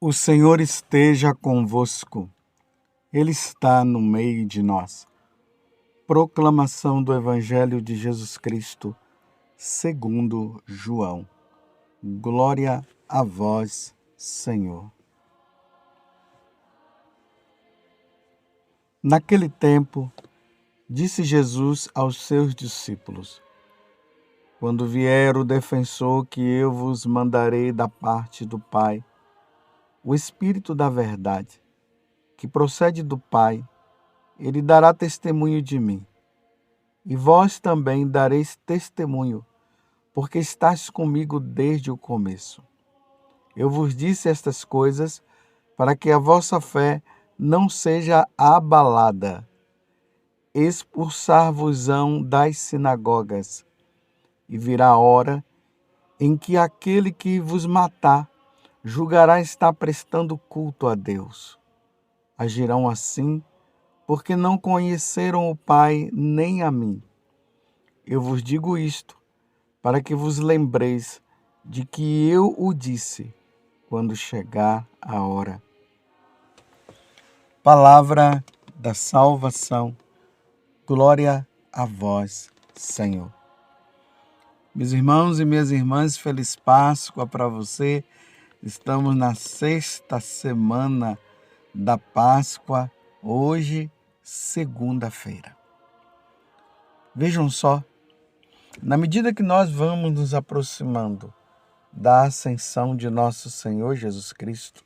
O Senhor esteja convosco, Ele está no meio de nós. Proclamação do Evangelho de Jesus Cristo, segundo João. Glória a vós, Senhor. Naquele tempo, disse Jesus aos seus discípulos: Quando vier o defensor que eu vos mandarei da parte do Pai, o Espírito da verdade, que procede do Pai, ele dará testemunho de mim. E vós também dareis testemunho, porque estáis comigo desde o começo. Eu vos disse estas coisas para que a vossa fé não seja abalada. Expulsar-vos-ão das sinagogas, e virá a hora em que aquele que vos matar julgará estar prestando culto a Deus. Agirão assim, porque não conheceram o Pai nem a mim. Eu vos digo isto, para que vos lembreis de que eu o disse, quando chegar a hora. Palavra da salvação. Glória a vós, Senhor. Meus irmãos e minhas irmãs, feliz Páscoa para você. Estamos na 6ª semana da Páscoa, hoje, segunda-feira. Vejam só, na medida que nós vamos nos aproximando da ascensão de nosso Senhor Jesus Cristo,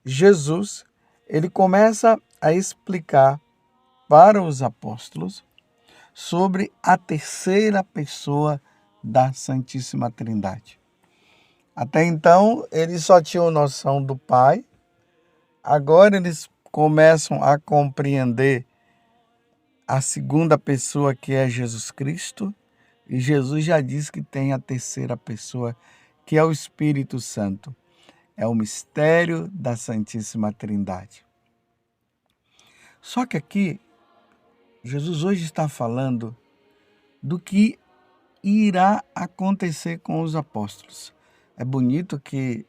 Jesus, ele começa a explicar para os apóstolos sobre a terceira pessoa da Santíssima Trindade. Até então, eles só tinham noção do Pai, agora eles começam a compreender a segunda pessoa, que é Jesus Cristo, e Jesus já diz que tem a terceira pessoa, que é o Espírito Santo. É o mistério da Santíssima Trindade. Só que aqui, Jesus hoje está falando do que irá acontecer com os apóstolos. É bonito que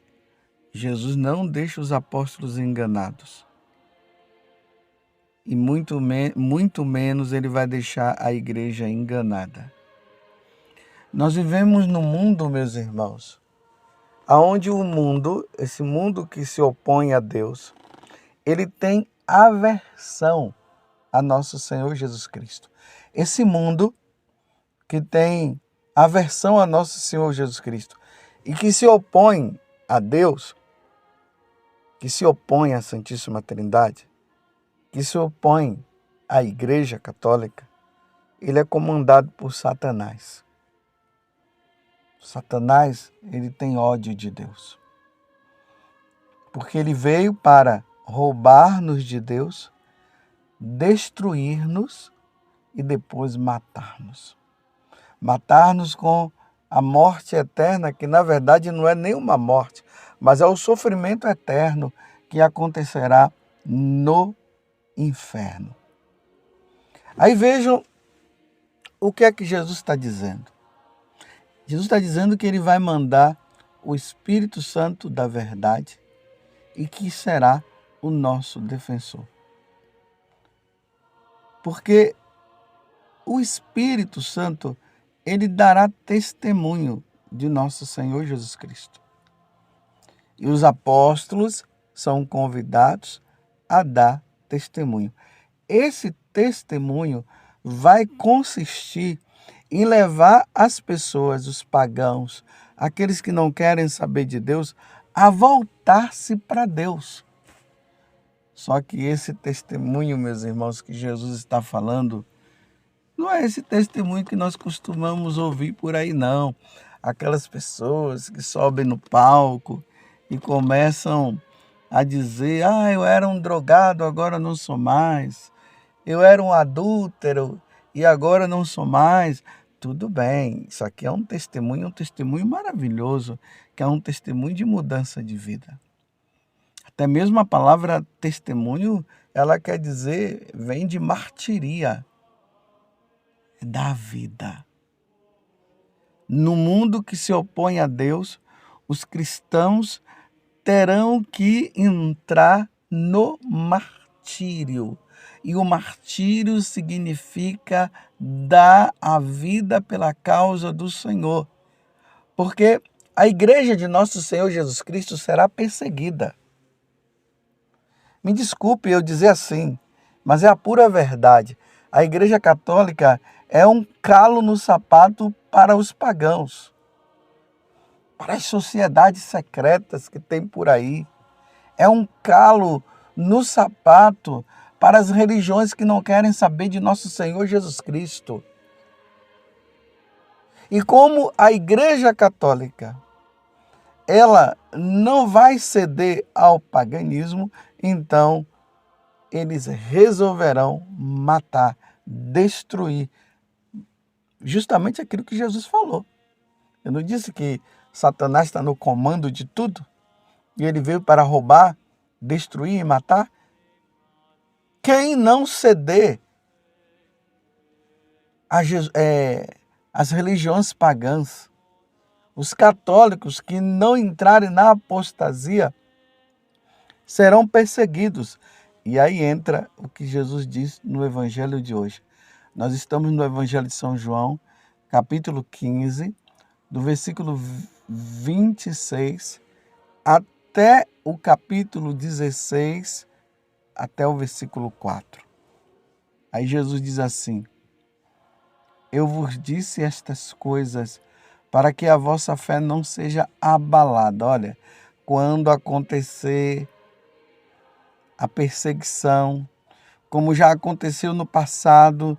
Jesus não deixa os apóstolos enganados. E muito menos ele vai deixar a igreja enganada. Nós vivemos num mundo, meus irmãos, onde o mundo, esse mundo que se opõe a Deus, ele tem aversão a nosso Senhor Jesus Cristo. Esse mundo que tem aversão a nosso Senhor Jesus Cristo e que se opõe a Deus, que se opõe à Santíssima Trindade, que se opõe à Igreja Católica, ele é comandado por Satanás. Satanás, ele tem ódio de Deus. Porque ele veio para roubar-nos de Deus, destruir-nos e depois matar-nos. Matar-nos com a morte eterna, que na verdade não é nenhuma morte, mas é o sofrimento eterno que acontecerá no inferno. Aí vejam o que é que Jesus está dizendo. Jesus está dizendo que ele vai mandar o Espírito Santo da verdade e que será o nosso defensor. Porque o Espírito Santo, ele dará testemunho de nosso Senhor Jesus Cristo. E os apóstolos são convidados a dar testemunho. Esse testemunho vai consistir em levar as pessoas, os pagãos, aqueles que não querem saber de Deus, a voltar-se para Deus. Só que esse testemunho, meus irmãos, que Jesus está falando, não é esse testemunho que nós costumamos ouvir por aí, não. Aquelas pessoas que sobem no palco e começam a dizer: eu era um drogado, agora não sou mais. Eu era um adúltero e agora não sou mais. Tudo bem, isso aqui é um testemunho maravilhoso, que é um testemunho de mudança de vida. Até mesmo a palavra testemunho, ela quer dizer, vem de martiria, da vida. No mundo que se opõe a Deus, os cristãos terão que entrar no martírio. E o martírio significa dar a vida pela causa do Senhor. Porque a igreja de nosso Senhor Jesus Cristo será perseguida. Me desculpe eu dizer assim, mas é a pura verdade. A Igreja Católica é um calo no sapato para os pagãos, para as sociedades secretas que tem por aí. É um calo no sapato para as religiões que não querem saber de nosso Senhor Jesus Cristo. E como a Igreja Católica, ela não vai ceder ao paganismo, então eles resolverão matar, destruir, justamente aquilo que Jesus falou. Eu não disse que Satanás está no comando de tudo? E ele veio para roubar, destruir e matar? Quem não ceder às religiões pagãs, os católicos que não entrarem na apostasia, serão perseguidos. E aí entra o que Jesus diz no Evangelho de hoje. Nós estamos no Evangelho de São João, capítulo 15, do versículo 26 até o capítulo 16, até o versículo 4. Aí Jesus diz assim: eu vos disse estas coisas para que a vossa fé não seja abalada. Olha, quando acontecer a perseguição, como já aconteceu no passado,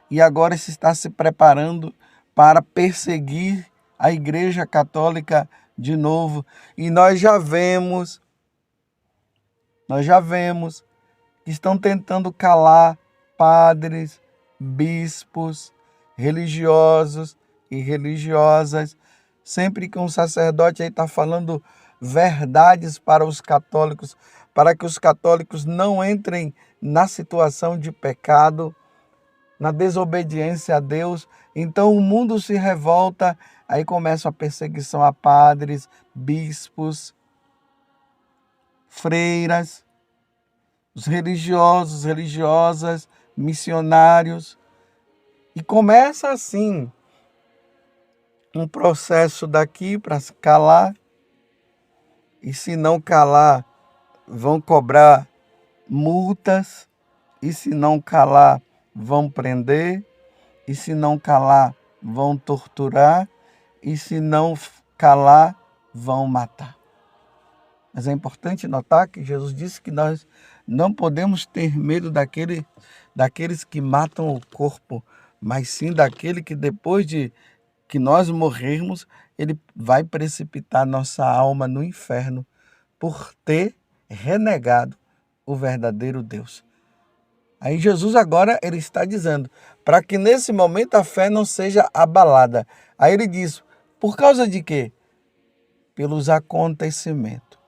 e agora se está se preparando para perseguir a Igreja Católica de novo. E nós já vemos que estão tentando calar padres, bispos, religiosos e religiosas, sempre que um sacerdote aí está falando verdades para os católicos, para que os católicos não entrem na situação de pecado, na desobediência a Deus. Então o mundo se revolta, aí começa a perseguição a padres, bispos, freiras, os religiosos, religiosas, missionários. E começa assim um processo daqui para calar, e se não calar, vão cobrar multas, e se não calar, vão prender, e se não calar, vão torturar, e se não calar, vão matar. Mas é importante notar que Jesus disse que nós não podemos ter medo daqueles que matam o corpo, mas sim daquele que depois de que nós morrermos, ele vai precipitar nossa alma no inferno por ter renegado o verdadeiro Deus. Aí Jesus agora ele está dizendo, para que nesse momento a fé não seja abalada. Aí ele diz, por causa de quê? Pelos acontecimentos.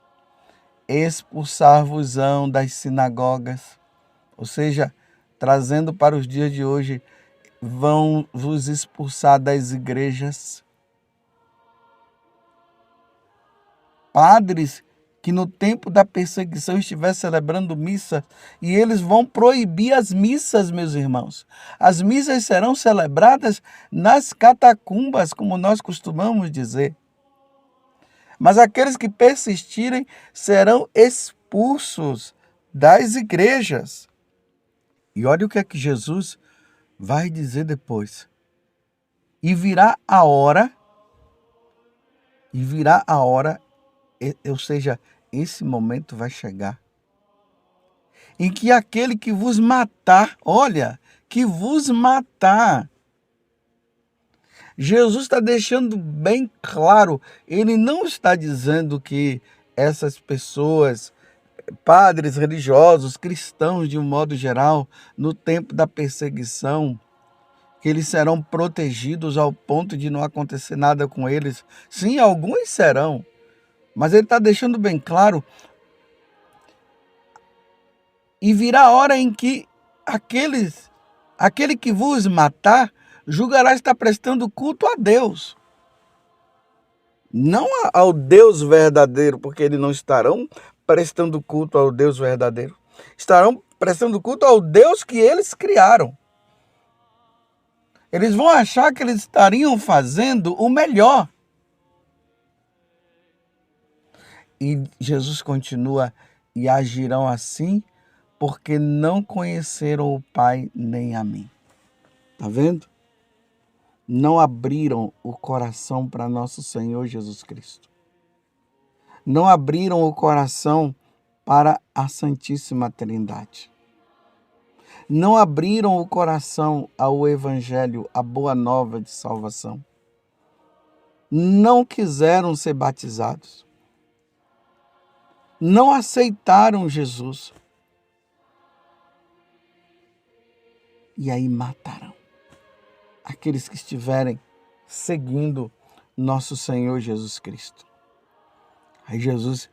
Expulsar-vos-ão das sinagogas, ou seja, trazendo para os dias de hoje, vão vos expulsar das igrejas. Padres que no tempo da perseguição estiver celebrando missa, e eles vão proibir as missas, meus irmãos. As missas serão celebradas nas catacumbas, como nós costumamos dizer. Mas aqueles que persistirem serão expulsos das igrejas. E olha o que é que Jesus vai dizer depois. E virá a hora, ou seja, esse momento vai chegar, em que aquele que vos matar, olha, que vos matar, Jesus está deixando bem claro, ele não está dizendo que essas pessoas, padres religiosos, cristãos de um modo geral, no tempo da perseguição, que eles serão protegidos ao ponto de não acontecer nada com eles. Sim, alguns serão, mas ele está deixando bem claro. E virá a hora em que aquele que vos matar julgará estar prestando culto a Deus. não ao Deus verdadeiro, porque eles não estarão prestando culto ao Deus verdadeiro. Estarão prestando culto ao Deus que eles criaram. Eles vão achar que eles estariam fazendo o melhor. E Jesus continua: e agirão assim, porque não conheceram o Pai nem a mim. Está vendo? Não abriram o coração para nosso Senhor Jesus Cristo. Não abriram o coração para a Santíssima Trindade. Não abriram o coração ao Evangelho, à boa nova de salvação. Não quiseram ser batizados. Não aceitaram Jesus. E aí matarão aqueles que estiverem seguindo nosso Senhor Jesus Cristo. Aí Jesus,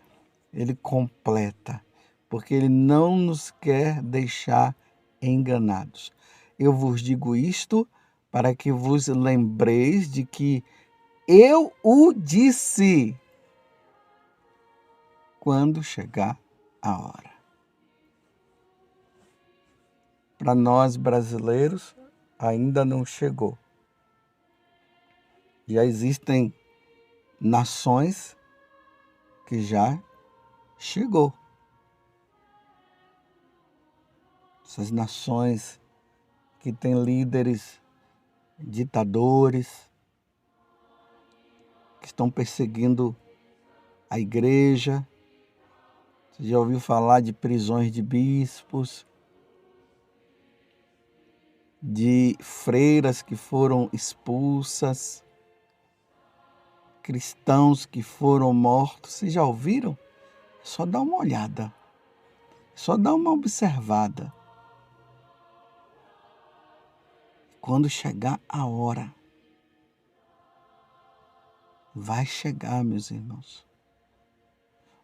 ele completa, porque ele não nos quer deixar enganados. Eu vos digo isto para que vos lembreis de que eu o disse quando chegar a hora. Para nós brasileiros, ainda não chegou. Já existem nações que já chegou. Essas nações que têm líderes, ditadores, que estão perseguindo a igreja. Você já ouviu falar de prisões de bispos, de freiras que foram expulsas, cristãos que foram mortos. Vocês já ouviram? É só dar uma olhada, é só dar uma observada. Quando chegar a hora, vai chegar, meus irmãos.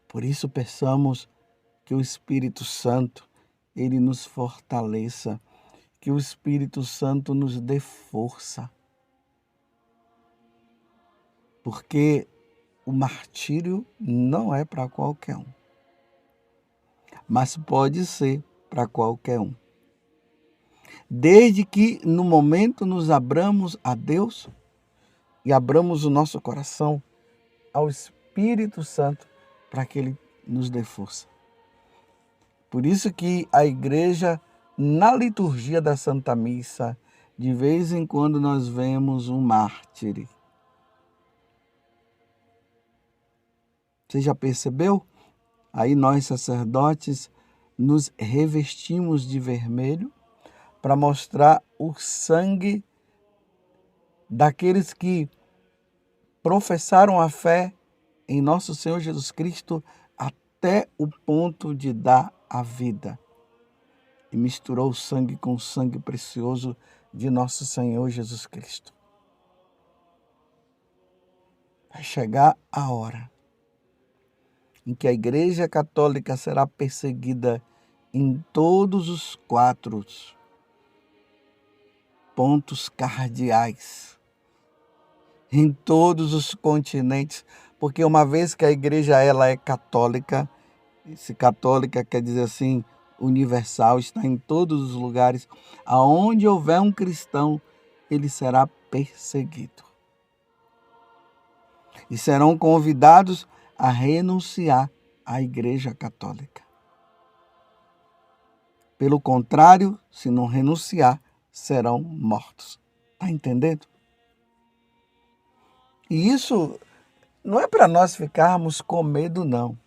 Por isso peçamos que o Espírito Santo, ele nos fortaleça, que o Espírito Santo nos dê força. Porque o martírio não é para qualquer um, mas pode ser para qualquer um. Desde que no momento nos abramos a Deus e abramos o nosso coração ao Espírito Santo para que ele nos dê força. Por isso que a igreja, na liturgia da Santa Missa, de vez em quando nós vemos um mártir. Você já percebeu? Aí nós, sacerdotes, nos revestimos de vermelho para mostrar o sangue daqueles que professaram a fé em nosso Senhor Jesus Cristo até o ponto de dar a vida. E misturou o sangue com o sangue precioso de nosso Senhor Jesus Cristo. Vai chegar a hora em que a Igreja Católica será perseguida em todos os 4 pontos cardeais, em todos os continentes, porque uma vez que a igreja ela é católica, esse católica quer dizer assim, universal, está em todos os lugares, aonde houver um cristão, ele será perseguido. E serão convidados a renunciar à Igreja Católica. Pelo contrário, se não renunciar, serão mortos. Está entendendo? E isso não é para nós ficarmos com medo, não.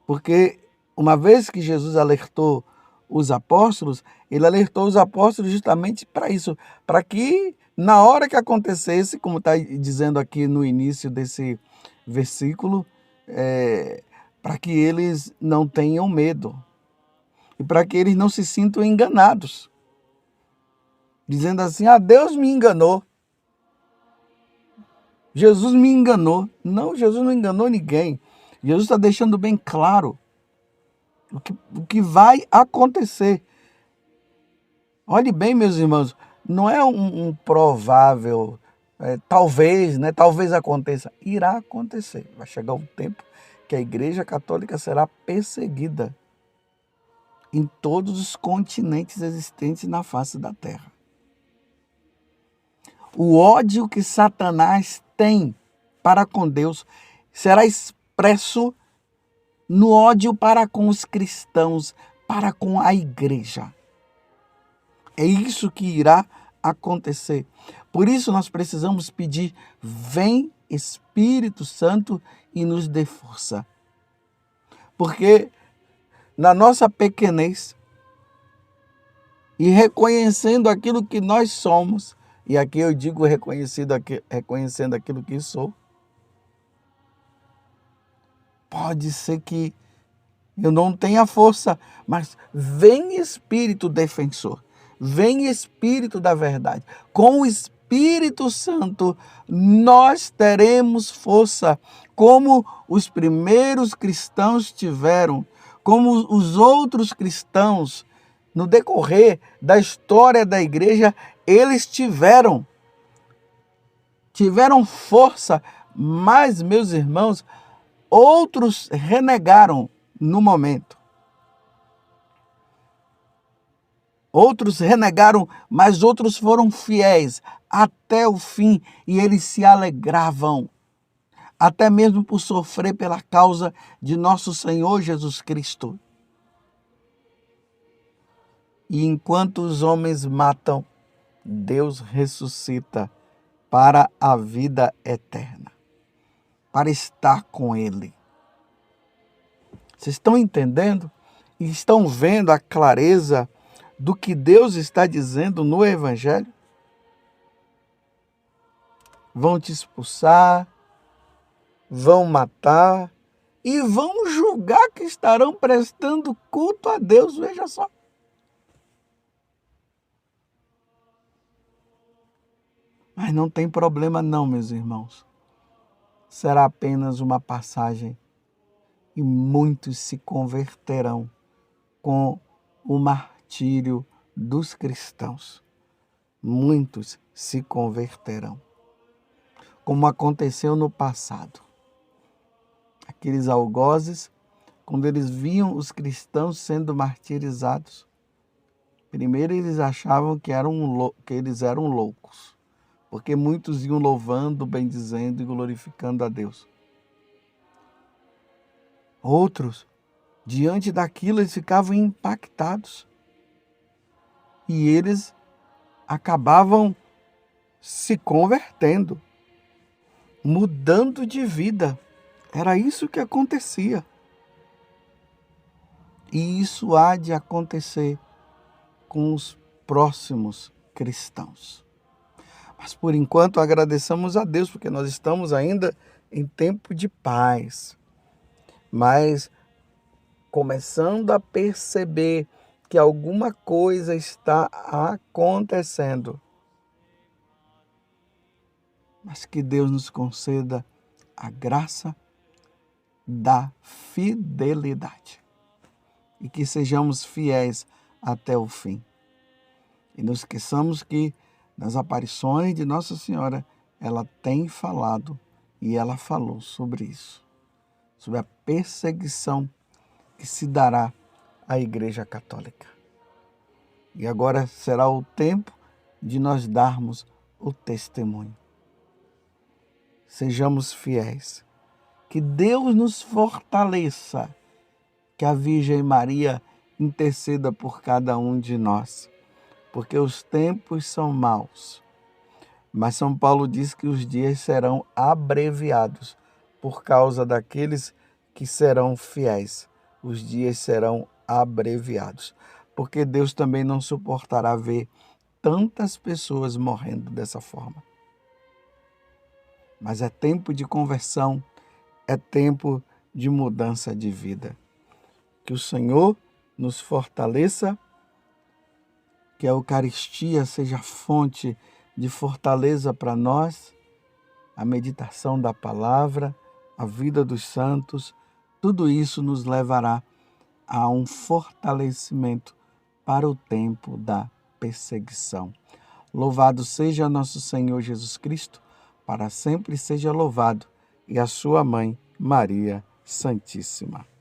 Porque uma vez que Jesus alertou os apóstolos, ele alertou os apóstolos justamente para isso, para que na hora que acontecesse, como está dizendo aqui no início desse versículo, para que eles não tenham medo e para que eles não se sintam enganados, dizendo assim: Deus me enganou, Jesus me enganou. Não, Jesus não enganou ninguém. Jesus está deixando bem claro o que vai acontecer. Olhe bem, meus irmãos, não é um provável talvez, né? Talvez aconteça. Irá acontecer. Vai chegar um tempo que a Igreja Católica será perseguida em todos os continentes existentes na face da Terra. O ódio que Satanás tem para com Deus será expresso no ódio para com os cristãos, para com a igreja. É isso que irá acontecer. Por isso nós precisamos pedir: vem Espírito Santo e nos dê força. Porque na nossa pequenez e reconhecendo aquilo que nós somos, e aqui eu digo reconhecendo aquilo que sou, pode ser que eu não tenha força, mas vem Espírito defensor, vem Espírito da verdade. Com o Espírito Santo nós teremos força, como os primeiros cristãos tiveram, como os outros cristãos, no decorrer da história da igreja, eles tiveram força, mas, meus irmãos, outros renegaram no momento. Outros renegaram, mas outros foram fiéis até o fim e eles se alegravam, até mesmo por sofrer pela causa de nosso Senhor Jesus Cristo. E enquanto os homens matam, Deus ressuscita para a vida eterna, para estar com Ele. Vocês estão entendendo? E estão vendo a clareza do que Deus está dizendo no Evangelho? Vão te expulsar, vão matar e vão julgar que estarão prestando culto a Deus. Veja só. Mas não tem problema não, meus irmãos. Será apenas uma passagem e muitos se converterão com o martírio dos cristãos. Muitos se converterão. Como aconteceu no passado. Aqueles algozes, quando eles viam os cristãos sendo martirizados, primeiro eles achavam que eles eram loucos. Porque muitos iam louvando, bendizendo e glorificando a Deus. Outros, diante daquilo, eles ficavam impactados. E eles acabavam se convertendo, mudando de vida. Era isso que acontecia. E isso há de acontecer com os próximos cristãos. Mas por enquanto agradeçamos a Deus, porque nós estamos ainda em tempo de paz. Mas começando a perceber que alguma coisa está acontecendo. Mas que Deus nos conceda a graça da fidelidade. E que sejamos fiéis até o fim. E não esqueçamos que nas aparições de Nossa Senhora, ela tem falado e ela falou sobre isso. Sobre a perseguição que se dará à Igreja Católica. E agora será o tempo de nós darmos o testemunho. Sejamos fiéis. Que Deus nos fortaleça. Que a Virgem Maria interceda por cada um de nós. Porque os tempos são maus. Mas São Paulo diz que os dias serão abreviados por causa daqueles que serão fiéis. Os dias serão abreviados. Porque Deus também não suportará ver tantas pessoas morrendo dessa forma. Mas é tempo de conversão, é tempo de mudança de vida. Que o Senhor nos fortaleça, que a Eucaristia seja fonte de fortaleza para nós, a meditação da palavra, a vida dos santos, tudo isso nos levará a um fortalecimento para o tempo da perseguição. Louvado seja nosso Senhor Jesus Cristo, para sempre seja louvado, e a sua mãe, Maria Santíssima.